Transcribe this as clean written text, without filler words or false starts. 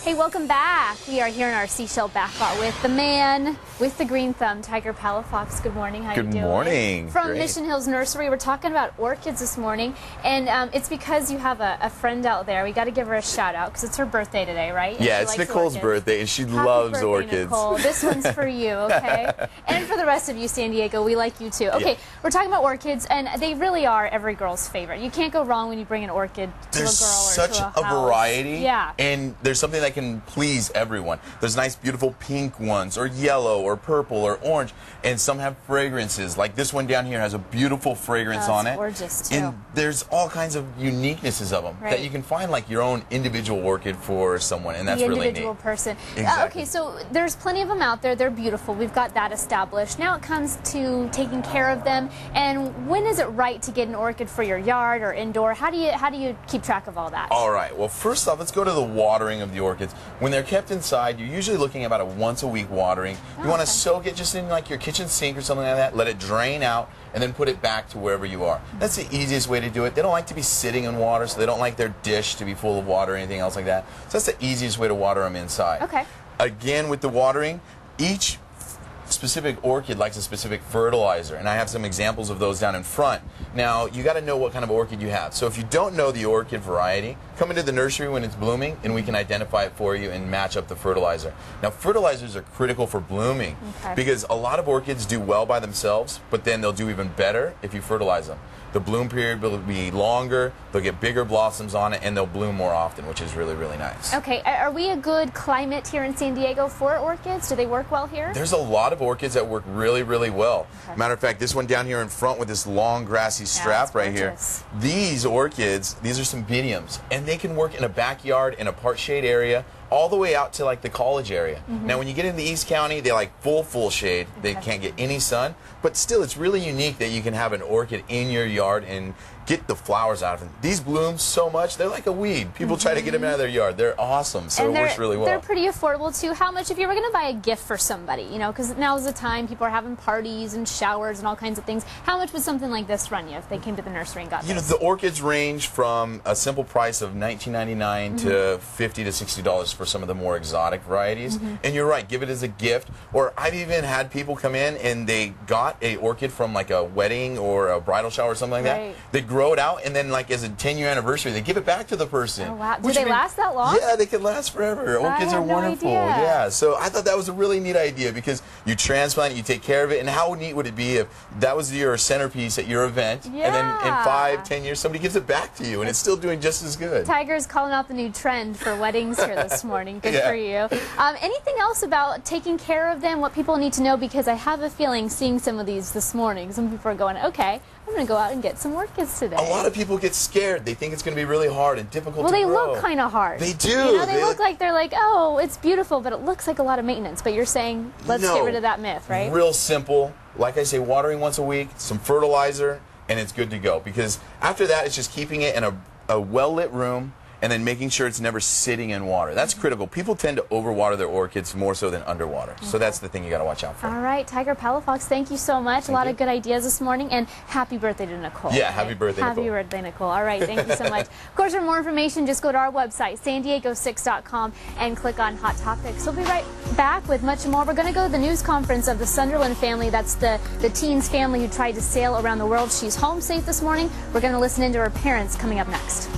Hey, welcome back. We are here in our seashell backlot with the man with the green thumb, Tiger Palafox. Good morning. How you doing? Good morning. From Great. Mission Hills Nursery. We're talking about orchids this morning, and it's because you have a friend out there. We got to give her a shout out because it's her birthday today, right? And yeah, it's Nicole's birthday, and she loves birthday, orchids. Nicole. This one's for you, okay? And for the rest of you, San Diego, we like you too. Okay, we're talking about orchids, and they really are every girl's favorite. You can't go wrong when you bring an orchid to There's a girl or such to a house. variety, yeah. And there's something that can please everyone. There's nice, beautiful pink ones, or yellow, or purple, or orange, and some have fragrances. Like this one down here has a beautiful fragrance on it. Gorgeous too. And there's all kinds of uniquenesses of them that you can find, like your own individual orchid for someone, and that's really neat. The individual person. Exactly. Okay, so there's plenty of them out there. They're beautiful. We've got that established. Now it comes to taking care of them. And when is it right to get an orchid for your yard or indoor? How do you keep track of all that? All right. Well, first off, let's go to the watering of the orchids. When they're kept inside, you're usually looking at about a once-a-week watering. You want to soak it just in like your kitchen sink or something like that. Let it drain out, and then put it back to wherever you are. That's the easiest way to do it. They don't like to be sitting in water, so they don't like their dish to be full of water or anything else like that. So that's the easiest way to water them inside. Okay. Again, with the watering, each specific orchid likes a specific fertilizer, and I have some examples of those down in front. Now, you got to know what kind of orchid you have. So if you don't know the orchid variety, come into the nursery when it's blooming, and we can identify it for you and match up the fertilizer. Now, fertilizers are critical for blooming because a lot of orchids do well by themselves, but then they'll do even better if you fertilize them. The bloom period will be longer, they'll get bigger blossoms on it, and they'll bloom more often, which is really, really nice. Okay, are we a good climate here in San Diego for orchids? Do they work well here? There's a lot of orchids that work really, really well. Matter of fact, this one down here in front with this long grassy strap right here, these orchids, these are some Cymbidiums, and they can work in a backyard, in a part shade area, all the way out to like the college area. Now when you get in the East County, they like full shade. They can't get any sun, but still it's really unique that you can have an orchid in your yard and get the flowers out of them. These bloom so much, they're like a weed. People try to get them out of their yard. They're awesome, so it works really well. They're pretty affordable too. How much, if you were going to buy a gift for somebody, you know, because now's the time, people are having parties and showers and all kinds of things, how much would something like this run you if they came to the nursery and got this? You know, the orchids range from a simple price of $19.99 to $50 to $60 for some of the more exotic varieties. And you're right, give it as a gift. Or I've even had people come in and they got a orchid from like a wedding or a bridal shower or something like that. They grow it out, and then like as a 10-year anniversary, they give it back to the person. Oh, wow. Do they last that long? Yeah, they can last forever. Orchids are wonderful. Yeah, so I thought that was a really neat idea because you transplant it, you take care of it, and how neat would it be if that was your centerpiece at your event, and then in 5, 10 years somebody gives it back to you, and it's still doing just as good. Tiger's calling out the new trend for weddings here this morning. Good for you. Anything else about taking care of them, what people need to know? Because I have a feeling, seeing some of these this morning, some people are going, okay, I'm going to go out and get some orchids today. A lot of people get scared. They think it's going to be really hard and difficult to grow. Well, they look kind of hard. They do. You know, they look like they're like, oh, it's beautiful, but it looks like a lot of maintenance. But you're saying, let's get rid of that myth, right? Real simple. Like I say, watering once a week, some fertilizer, and it's good to go. Because after that, it's just keeping it in a well-lit room, and then making sure it's never sitting in water. That's critical. People tend to overwater their orchids more so than underwater. So that's the thing you got to watch out for. All right, Tiger Palafox, thank you so much. A lot of good ideas this morning, and happy birthday to Nicole. Yeah, happy birthday, Nicole. Happy birthday, Nicole. All right, thank you so much. Of course, for more information, just go to our website, sandiego6.com, and click on Hot Topics. We'll be right back with much more. We're going to go to the news conference of the Sunderland family. That's the teen's family who tried to sail around the world. She's home safe this morning. We're going to listen in to her parents coming up next.